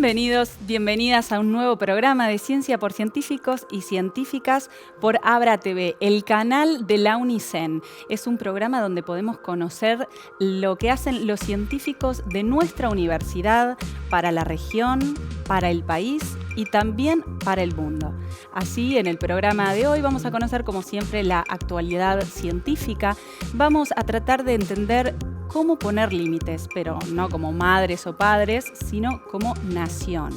Bienvenidos, bienvenidas a un nuevo programa de Ciencia por Científicos y Científicas por Abra TV, el canal de la UNICEN. Es un programa donde podemos conocer lo que hacen los científicos de nuestra universidad para la región, para el país y también para el mundo. Así, en el programa de hoy vamos a conocer, como siempre, la actualidad científica. Vamos a tratar de entender cómo poner límites, pero no como madres o padres, sino como nación.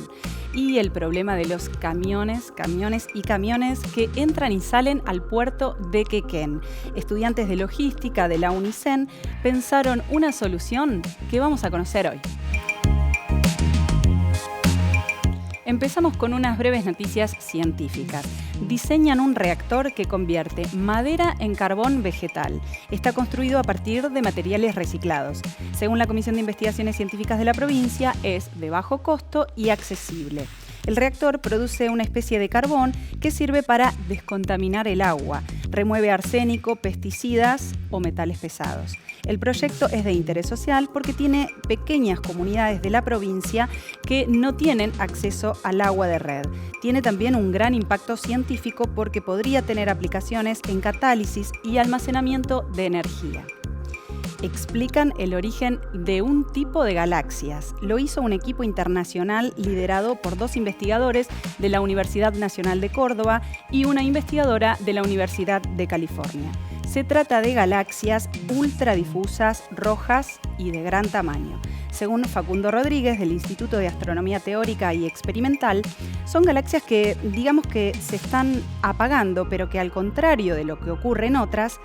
Y el problema de los camiones que entran y salen al puerto de Quequén. Estudiantes de logística de la UNICEN pensaron una solución que vamos a conocer hoy. Empezamos con unas breves noticias científicas. Diseñan un reactor que convierte madera en carbón vegetal. Está construido a partir de materiales reciclados. Según la Comisión de Investigaciones Científicas de la provincia, es de bajo costo y accesible. El reactor produce una especie de carbón que sirve para descontaminar el agua. Remueve arsénico, pesticidas o metales pesados. El proyecto es de interés social porque tiene pequeñas comunidades de la provincia que no tienen acceso al agua de red. Tiene también un gran impacto científico porque podría tener aplicaciones en catálisis y almacenamiento de energía. Explican el origen de un tipo de galaxias. Lo hizo un equipo internacional liderado por 2 investigadores de la Universidad Nacional de Córdoba y una investigadora de la Universidad de California. Se trata de galaxias ultradifusas, rojas y de gran tamaño. Según Facundo Rodríguez, del Instituto de Astronomía Teórica y Experimental, son galaxias que, digamos que se están apagando, pero que al contrario de lo que ocurre en otras,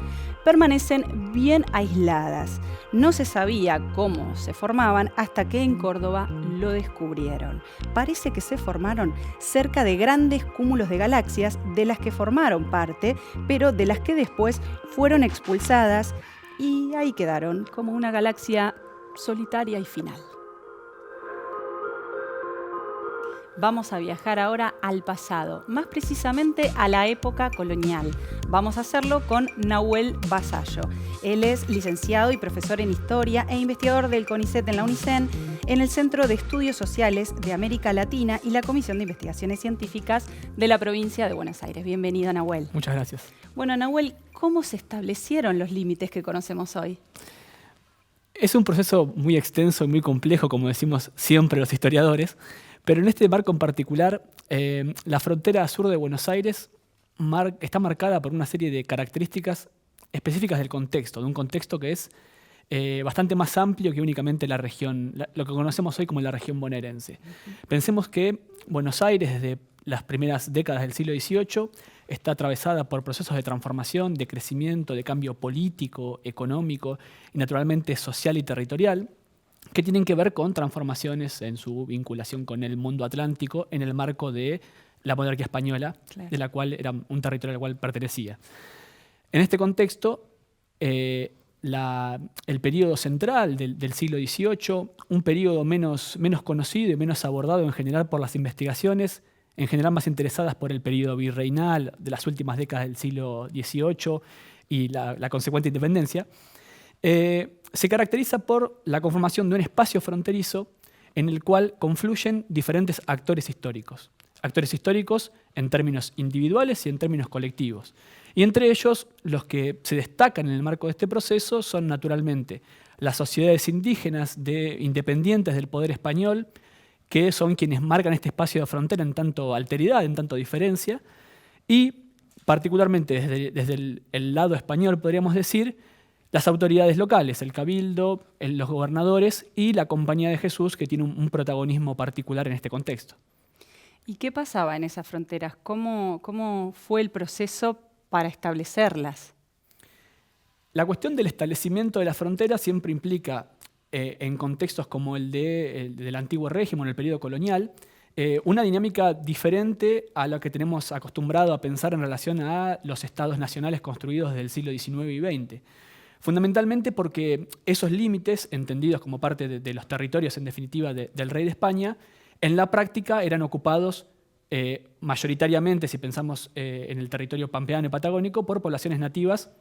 permanecen bien aisladas. No se sabía cómo se formaban hasta que en Córdoba lo descubrieron. Parece que se formaron cerca de grandes cúmulos de galaxias de las que formaron parte, pero de las que después fueron expulsadas y ahí quedaron como una galaxia solitaria y final. Vamos a viajar ahora al pasado, más precisamente a la época colonial. Vamos a hacerlo con Nahuel Vasallo. Él es licenciado y profesor en Historia e investigador del CONICET en la UNICEN, en el Centro de Estudios Sociales de América Latina y la Comisión de Investigaciones Científicas de la provincia de Buenos Aires. Bienvenido, Nahuel. Muchas gracias. Bueno, Nahuel, ¿cómo se establecieron los límites que conocemos hoy? Es un proceso muy extenso y muy complejo, como decimos siempre los historiadores, pero en este marco en particular, la frontera sur de Buenos Aires está marcada por una serie de características específicas del contexto, de un contexto que es bastante más amplio que únicamente la región, lo que conocemos hoy como la región bonaerense. Pensemos que Buenos Aires, desde las primeras décadas del siglo XVIII, está atravesada por procesos de transformación, de crecimiento, de cambio político, económico y naturalmente social y territorial, que tienen que ver con transformaciones en su vinculación con el mundo atlántico en el marco de la monarquía española, claro, de la cual era un territorio al cual pertenecía. En este contexto, el periodo central del siglo XVIII, un periodo menos conocido y menos abordado en general por las investigaciones, en general más interesadas por el periodo virreinal de las últimas décadas del siglo XVIII y la consecuente independencia, se caracteriza por la conformación de un espacio fronterizo en el cual confluyen diferentes actores históricos. Actores históricos en términos individuales y en términos colectivos. Y entre ellos, los que se destacan en el marco de este proceso son naturalmente las sociedades indígenas independientes del poder español, que son quienes marcan este espacio de frontera en tanto alteridad, en tanto diferencia, y particularmente desde el lado español, podríamos decir, las autoridades locales, el cabildo, los gobernadores y la Compañía de Jesús, que tiene un protagonismo particular en este contexto. ¿Y qué pasaba en esas fronteras? ¿Cómo fue el proceso para establecerlas? La cuestión del establecimiento de las fronteras siempre implica en contextos como el del antiguo régimen, en el periodo colonial, una dinámica diferente a la que tenemos acostumbrado a pensar en relación a los estados nacionales construidos desde el siglo XIX y XX. Fundamentalmente porque esos límites, entendidos como parte de los territorios, en definitiva, del rey de España, en la práctica eran ocupados mayoritariamente, si pensamos en el territorio pampeano y patagónico, por poblaciones nativas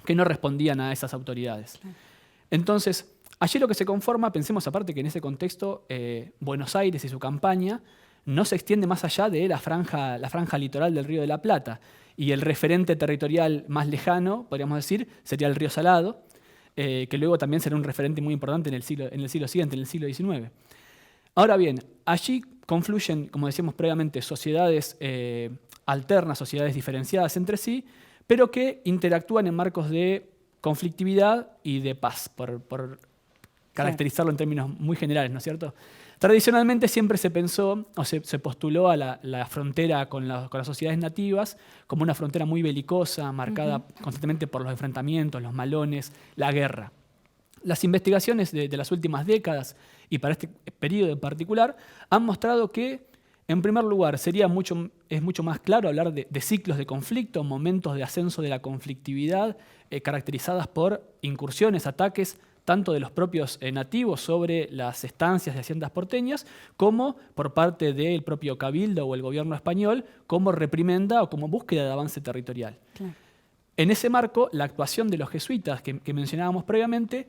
que no respondían a esas autoridades. Claro. Entonces, allí lo que se conforma, pensemos aparte que en ese contexto Buenos Aires y su campaña no se extiende más allá de la franja litoral del Río de la Plata, y el referente territorial más lejano, podríamos decir, sería el Río Salado, que luego también será un referente muy importante en el siglo siguiente, en el siglo XIX. Ahora bien, allí confluyen, como decíamos previamente, sociedades alternas, sociedades diferenciadas entre sí, pero que interactúan en marcos de conflictividad y de paz, por caracterizarlo en términos muy generales, ¿no es cierto? Tradicionalmente siempre se pensó o se postuló a la frontera con las sociedades nativas como una frontera muy belicosa, marcada constantemente por los enfrentamientos, los malones, la guerra. Las investigaciones de las últimas décadas y para este periodo en particular han mostrado que, en primer lugar, es mucho más claro hablar de ciclos de conflicto, momentos de ascenso de la conflictividad caracterizadas por incursiones, ataques, tanto de los propios nativos sobre las estancias de haciendas porteñas, como por parte del propio cabildo o el gobierno español, como reprimenda o como búsqueda de avance territorial. Claro. En ese marco, la actuación de los jesuitas que mencionábamos previamente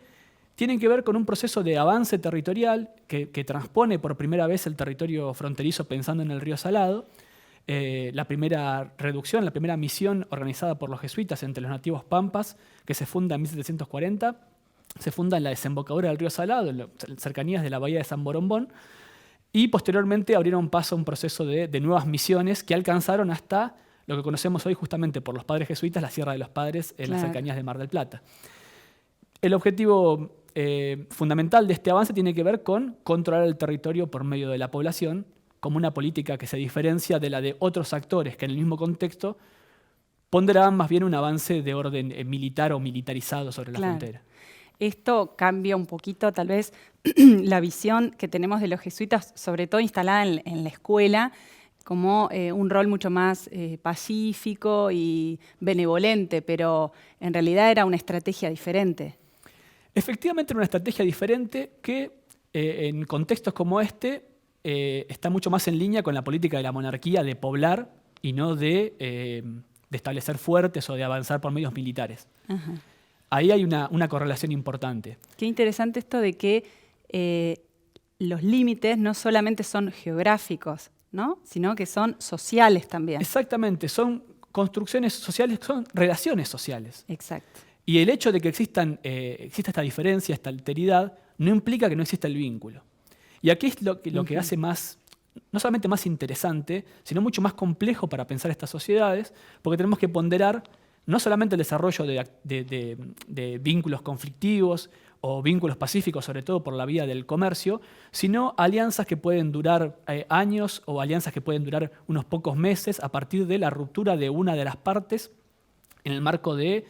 tiene que ver con un proceso de avance territorial que transpone por primera vez el territorio fronterizo pensando en el río Salado. La primera reducción, la primera misión organizada por los jesuitas entre los nativos pampas, que se funda en 1740, se funda en la desembocadura del río Salado, en cercanías de la bahía de San Borombón, y posteriormente abrieron paso a un proceso de nuevas misiones que alcanzaron hasta lo que conocemos hoy justamente por los padres jesuitas, la Sierra de los Padres, en las cercanías de Mar del Plata. El objetivo fundamental de este avance tiene que ver con controlar el territorio por medio de la población, como una política que se diferencia de la de otros actores que en el mismo contexto ponderaban más bien un avance de orden militar o militarizado sobre la frontera. Esto cambia un poquito, tal vez, la visión que tenemos de los jesuitas, sobre todo instalada en la escuela, como un rol mucho más pacífico y benevolente, pero en realidad era una estrategia diferente. Efectivamente era una estrategia diferente que en contextos como este está mucho más en línea con la política de la monarquía de poblar y no de establecer fuertes o de avanzar por medios militares. Ajá. Ahí hay una correlación importante. Qué interesante esto de que los límites no solamente son geográficos, ¿no? Sino que son sociales también. Exactamente, son construcciones sociales, son relaciones sociales. Exacto. Y el hecho de que exista esta diferencia, esta alteridad, no implica que no exista el vínculo. Y aquí es lo que hace más, no solamente más interesante, sino mucho más complejo para pensar estas sociedades, porque tenemos que ponderar no solamente el desarrollo de vínculos conflictivos o vínculos pacíficos, sobre todo por la vía del comercio, sino alianzas que pueden durar años o alianzas que pueden durar unos pocos meses a partir de la ruptura de una de las partes en el marco de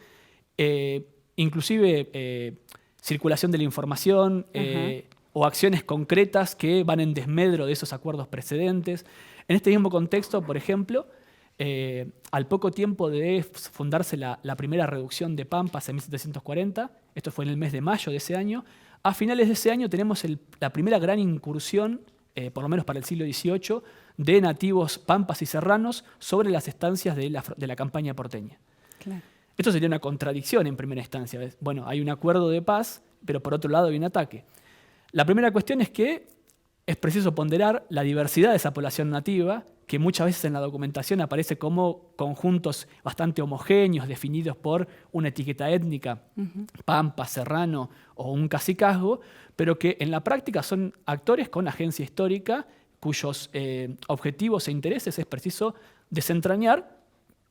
inclusive circulación de la información o acciones concretas que van en desmedro de esos acuerdos precedentes. En este mismo contexto, por ejemplo, al poco tiempo de fundarse la primera reducción de pampas en 1740, esto fue en el mes de mayo de ese año, a finales de ese año tenemos la primera gran incursión, por lo menos para el siglo XVIII, de nativos pampas y serranos sobre las estancias de la campaña porteña. Claro. Esto sería una contradicción en primera instancia. Bueno, hay un acuerdo de paz, pero por otro lado hay un ataque. La primera cuestión es que es preciso ponderar la diversidad de esa población nativa, que muchas veces en la documentación aparece como conjuntos bastante homogéneos, definidos por una etiqueta étnica, pampa, serrano o un cacicazgo, pero que en la práctica son actores con agencia histórica cuyos objetivos e intereses es preciso desentrañar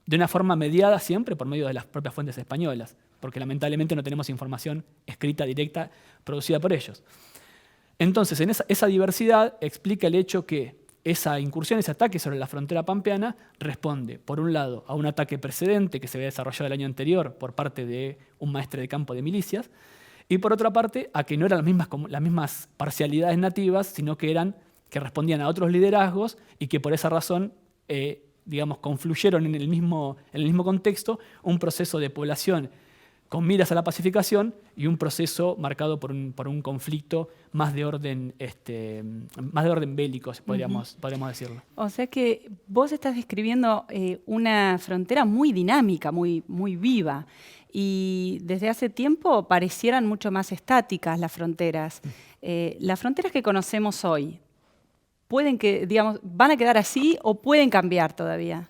de una forma mediada siempre por medio de las propias fuentes españolas, porque lamentablemente no tenemos información escrita directa producida por ellos. Entonces, en esa diversidad explica el hecho que esa incursión, ese ataque sobre la frontera pampeana responde, por un lado, a un ataque precedente que se había desarrollado el año anterior por parte de un maestre de campo de milicias, y por otra parte a que no eran las mismas parcialidades nativas, sino que respondían a otros liderazgos y que por esa razón digamos, confluyeron en el mismo contexto un proceso de población con miras a la pacificación y un proceso marcado por un conflicto más de orden bélico, podríamos decirlo. O sea que vos estás describiendo una frontera muy dinámica, muy, muy viva, y desde hace tiempo parecieran mucho más estáticas las fronteras. Las fronteras que conocemos hoy, ¿van a quedar así o pueden cambiar todavía?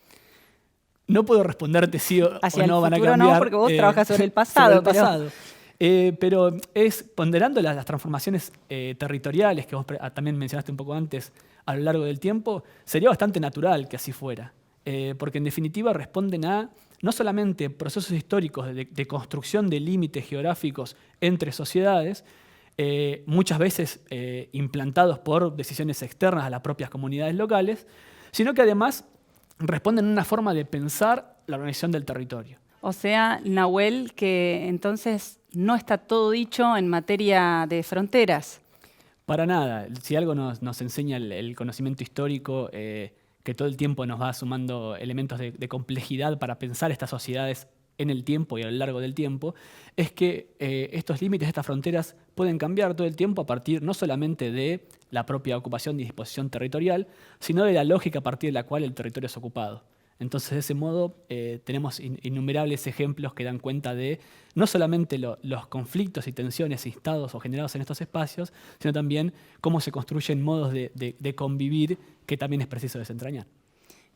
No puedo responderte sí o no van a cambiar. No, porque vos trabajas sobre el pasado. Pero es ponderando las transformaciones territoriales que vos también mencionaste un poco antes a lo largo del tiempo, sería bastante natural que así fuera. Porque en definitiva responden a no solamente procesos históricos de construcción de límites geográficos entre sociedades, muchas veces implantados por decisiones externas a las propias comunidades locales, sino que además responden a una forma de pensar la organización del territorio. O sea, Nahuel, que entonces no está todo dicho en materia de fronteras. Para nada. Si algo nos enseña el conocimiento histórico, que todo el tiempo nos va sumando elementos de complejidad para pensar estas sociedades en el tiempo y a lo largo del tiempo, es que estos límites, estas fronteras, pueden cambiar todo el tiempo a partir no solamente de la propia ocupación y disposición territorial, sino de la lógica a partir de la cual el territorio es ocupado. Entonces, de ese modo, tenemos innumerables ejemplos que dan cuenta de no solamente los conflictos y tensiones instados o generados en estos espacios, sino también cómo se construyen modos de convivir que también es preciso desentrañar.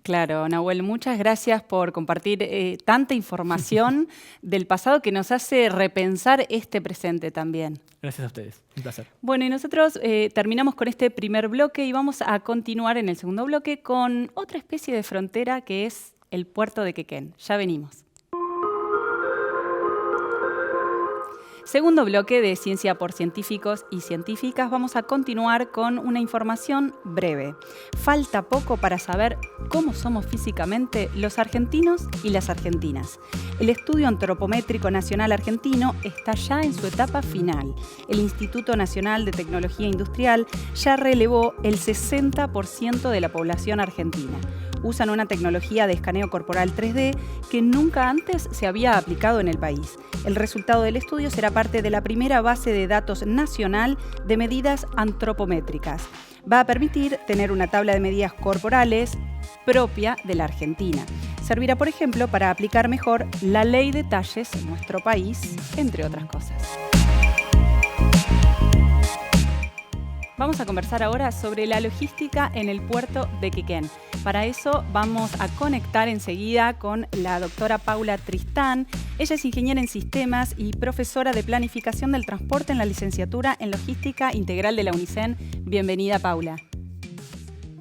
Claro, Nahuel, muchas gracias por compartir tanta información del pasado que nos hace repensar este presente también. Gracias a ustedes, un placer. Bueno, y nosotros terminamos con este primer bloque y vamos a continuar en el segundo bloque con otra especie de frontera que es el puerto de Quequén. Ya venimos. Segundo bloque de Ciencia por Científicos y Científicas. Vamos a continuar con una información breve. Falta poco para saber cómo somos físicamente los argentinos y las argentinas. El Estudio Antropométrico Nacional Argentino está ya en su etapa final. El Instituto Nacional de Tecnología Industrial ya relevó el 60% de la población argentina. Usan una tecnología de escaneo corporal 3D que nunca antes se había aplicado en el país. El resultado del estudio será parte de la primera base de datos nacional de medidas antropométricas. Va a permitir tener una tabla de medidas corporales propia de la Argentina. Servirá, por ejemplo, para aplicar mejor la ley de talles en nuestro país, entre otras cosas. Vamos a conversar ahora sobre la logística en el puerto de Quequén. Para eso vamos a conectar enseguida con la doctora Paula Tristán. Ella es ingeniera en sistemas y profesora de planificación del transporte en la licenciatura en Logística Integral de la UNICEN. Bienvenida, Paula.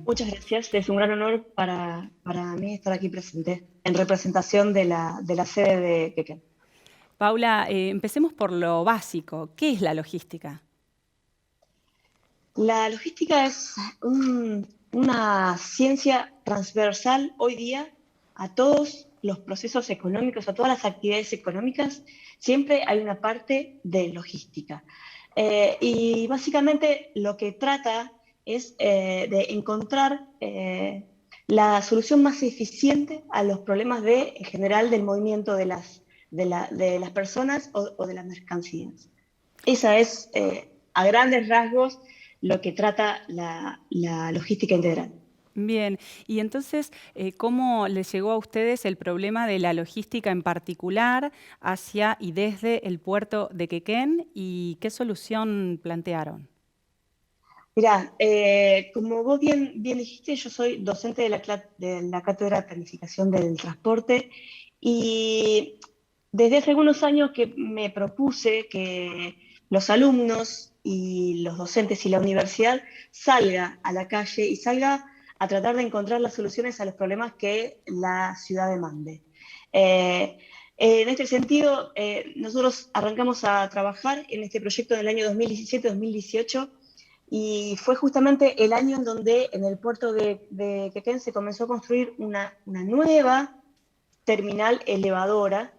Muchas gracias. Es un gran honor para mí estar aquí presente en representación de la sede de Quequén. Paula, empecemos por lo básico. ¿Qué es la logística? La logística es una ciencia transversal hoy día a todos los procesos económicos, a todas las actividades económicas. Siempre hay una parte de logística. Y básicamente lo que trata es de encontrar la solución más eficiente a los problemas en general del movimiento de las personas o de las mercancías. Esa es, a grandes rasgos, lo que trata la logística integral. Bien, y entonces, ¿cómo les llegó a ustedes el problema de la logística en particular hacia y desde el puerto de Quequén y qué solución plantearon? Mirá, como vos bien dijiste, yo soy docente de la Cátedra de Planificación del Transporte y desde hace algunos años que me propuse que los alumnos y los docentes y la universidad salga a la calle y salga a tratar de encontrar las soluciones a los problemas que la ciudad demande. En este sentido, nosotros arrancamos a trabajar en este proyecto en el año 2017-2018 y fue justamente el año en donde en el puerto de Quequén se comenzó a construir una nueva terminal elevadora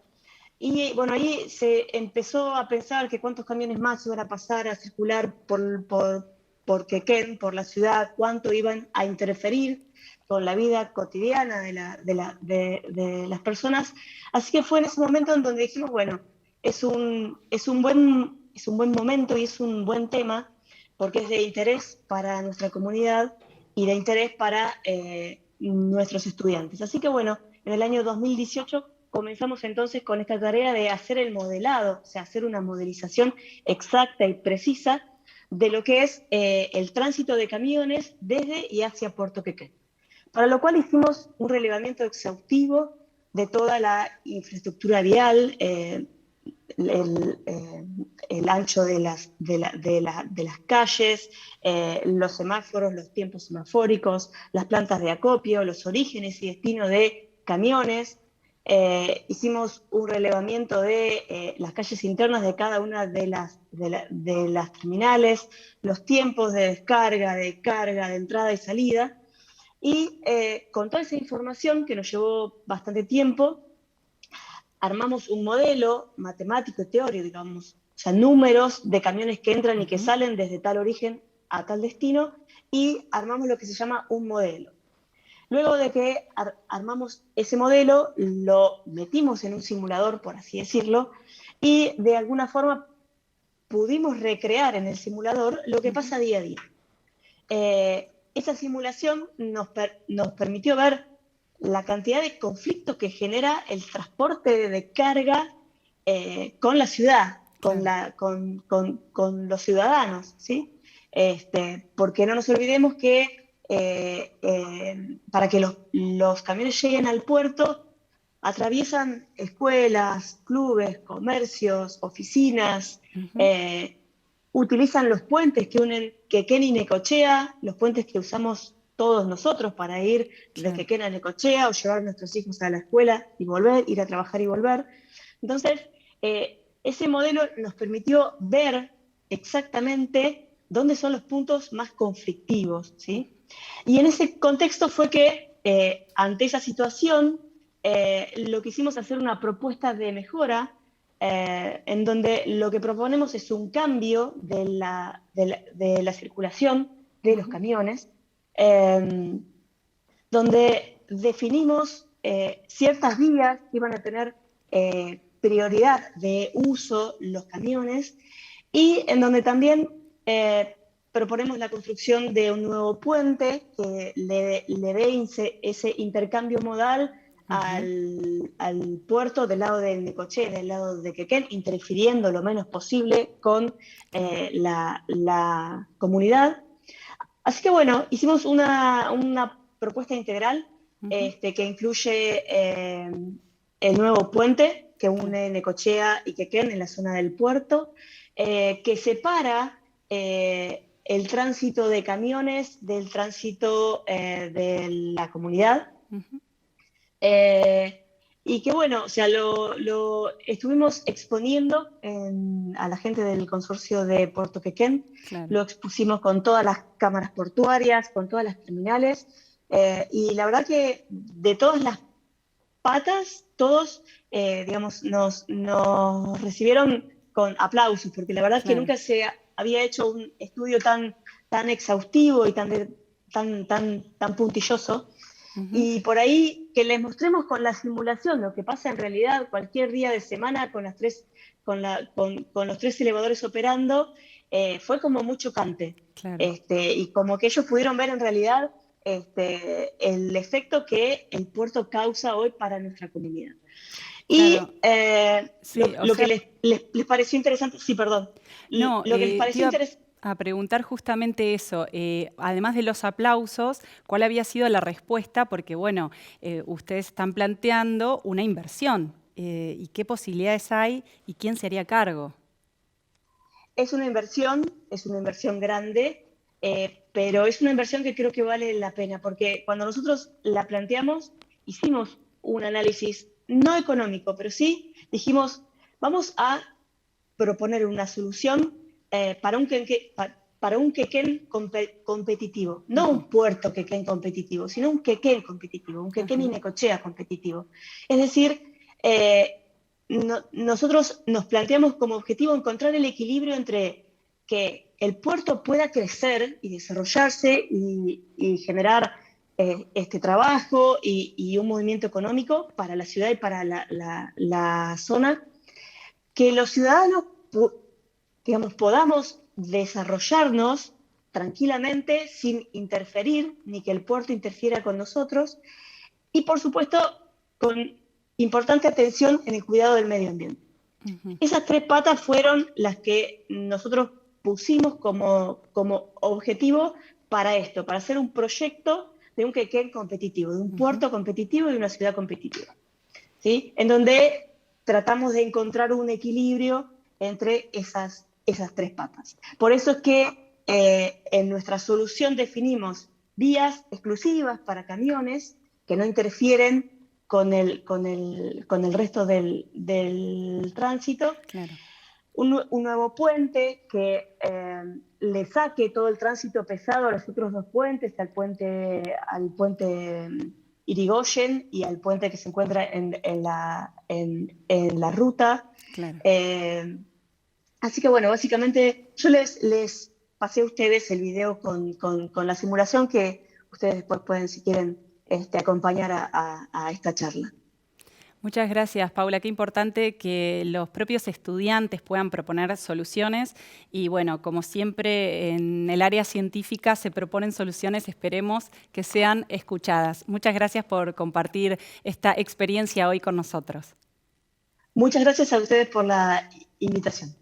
Y bueno, ahí se empezó a pensar que cuántos camiones más iban a pasar a circular por Quequén, por la ciudad, cuánto iban a interferir con la vida cotidiana de las personas. Así que fue en ese momento en donde dijimos, bueno, es un buen momento y es un buen tema porque es de interés para nuestra comunidad y de interés para nuestros estudiantes. Así que bueno, en el año 2018 comenzamos entonces con esta tarea de hacer el modelado, o sea, hacer una modelización exacta y precisa de lo que es el tránsito de camiones desde y hacia Puerto Quequén. Para lo cual hicimos un relevamiento exhaustivo de toda la infraestructura vial, el, eh, el ancho de las calles, los semáforos, los tiempos semafóricos, las plantas de acopio, los orígenes y destinos de camiones. Hicimos un relevamiento de las calles internas de cada una de las terminales, los tiempos de descarga, de carga, de entrada y salida. Y con toda esa información que nos llevó bastante tiempo, armamos un modelo matemático y teórico, digamos, o sea, números de camiones que entran y que salen desde tal origen a tal destino, y armamos lo que se llama un modelo. Luego de que armamos ese modelo, lo metimos en un simulador, por así decirlo, y de alguna forma pudimos recrear en el simulador lo que pasa día a día. Esa simulación nos permitió ver la cantidad de conflictos que genera el transporte de carga con la ciudad, con los ciudadanos, ¿sí? Porque no nos olvidemos que para que los camiones lleguen al puerto, atraviesan escuelas, clubes, comercios, oficinas, utilizan los puentes que unen Quequén y Necochea, los puentes que usamos todos nosotros para ir de Quequén a Necochea o llevar a nuestros hijos a la escuela y volver, ir a trabajar y volver. Entonces, ese modelo nos permitió ver exactamente dónde son los puntos más conflictivos, ¿sí? Y en ese contexto fue que, ante esa situación, lo que hicimos hacer una propuesta de mejora en donde lo que proponemos es un cambio de la circulación de los camiones, donde definimos ciertas vías que iban a tener prioridad de uso los camiones y en donde también proponemos la construcción de un nuevo puente que le dé ese intercambio modal al puerto del lado de Necochea, del lado de Quequén, interfiriendo lo menos posible con la comunidad. Así que bueno, hicimos una propuesta integral que incluye el nuevo puente que une Necochea y Quequén en la zona del puerto, que separa el tránsito de camiones del tránsito de la comunidad. Y que bueno, o sea, lo estuvimos exponiendo a la gente del consorcio de Puerto Quequén, lo expusimos con todas las cámaras portuarias, con todas las terminales, y la verdad que de todas las patas, todos, digamos, nos recibieron con aplausos, porque la verdad es que nunca se había hecho un estudio tan exhaustivo y tan puntilloso. Y por ahí que les mostremos con la simulación lo que pasa en realidad cualquier día de semana con los tres elevadores operando, fue como muy chocante. Y como que ellos pudieron ver en realidad el efecto que el puerto causa hoy para nuestra comunidad. Y lo que les pareció interesante, sí, perdón, no, lo que les pareció interesante. A preguntar justamente eso, además de los aplausos, ¿cuál había sido la respuesta? Porque, bueno, ustedes están planteando una inversión. ¿Y qué posibilidades hay? ¿Y quién se haría cargo? Es una inversión grande, pero es una inversión que creo que vale la pena, porque cuando nosotros la planteamos, hicimos un análisis no económico, pero sí dijimos, vamos a proponer una solución para un Quequén competitivo, no un puerto Quequén competitivo, sino un Quequén competitivo, un Quequén y Necochea competitivo. Es decir, nosotros nos planteamos como objetivo encontrar el equilibrio entre que el puerto pueda crecer y desarrollarse y generar este trabajo y un movimiento económico para la ciudad y para la zona, que los ciudadanos, digamos, podamos desarrollarnos tranquilamente sin interferir, ni que el puerto interfiera con nosotros, y por supuesto con importante atención en el cuidado del medio ambiente. Esas tres patas fueron las que nosotros pusimos como objetivo para esto, para hacer un proyecto de un quequén competitivo, de un puerto competitivo y de una ciudad competitiva, ¿sí? En donde tratamos de encontrar un equilibrio entre esas tres patas. Por eso es que en nuestra solución definimos vías exclusivas para camiones que no interfieren con el resto del tránsito. Claro. Un nuevo puente que le saque todo el tránsito pesado a los otros dos puentes, al puente Irigoyen y al puente que se encuentra en la ruta. Claro. Así que bueno, básicamente yo les pasé a ustedes el video con la simulación que ustedes después pueden, si quieren, acompañar a esta charla. Muchas gracias, Paula. Qué importante que los propios estudiantes puedan proponer soluciones y, bueno, como siempre en el área científica se proponen soluciones, esperemos que sean escuchadas. Muchas gracias por compartir esta experiencia hoy con nosotros. Muchas gracias a ustedes por la invitación.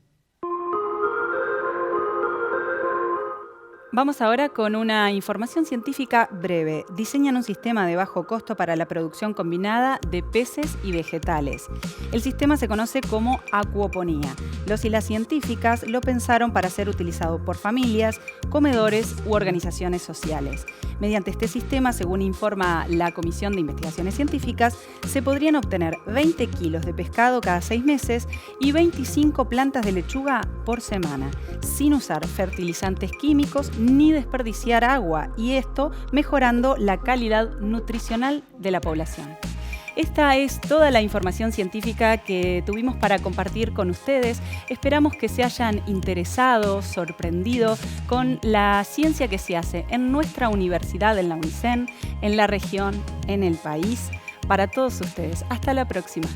Vamos ahora con una información científica breve. Diseñan un sistema de bajo costo para la producción combinada de peces y vegetales. El sistema se conoce como acuoponía. Los y las científicas lo pensaron para ser utilizado por familias, comedores u organizaciones sociales. Mediante este sistema, según informa la Comisión de Investigaciones Científicas, se podrían obtener 20 kilos de pescado cada 6 meses y 25 plantas de lechuga por semana, sin usar fertilizantes químicos ni desperdiciar agua, y esto mejorando la calidad nutricional de la población. Esta es toda la información científica que tuvimos para compartir con ustedes. Esperamos que se hayan interesado, sorprendido con la ciencia que se hace en nuestra universidad, en la UNICEN, en la región, en el país. Para todos ustedes. Hasta la próxima.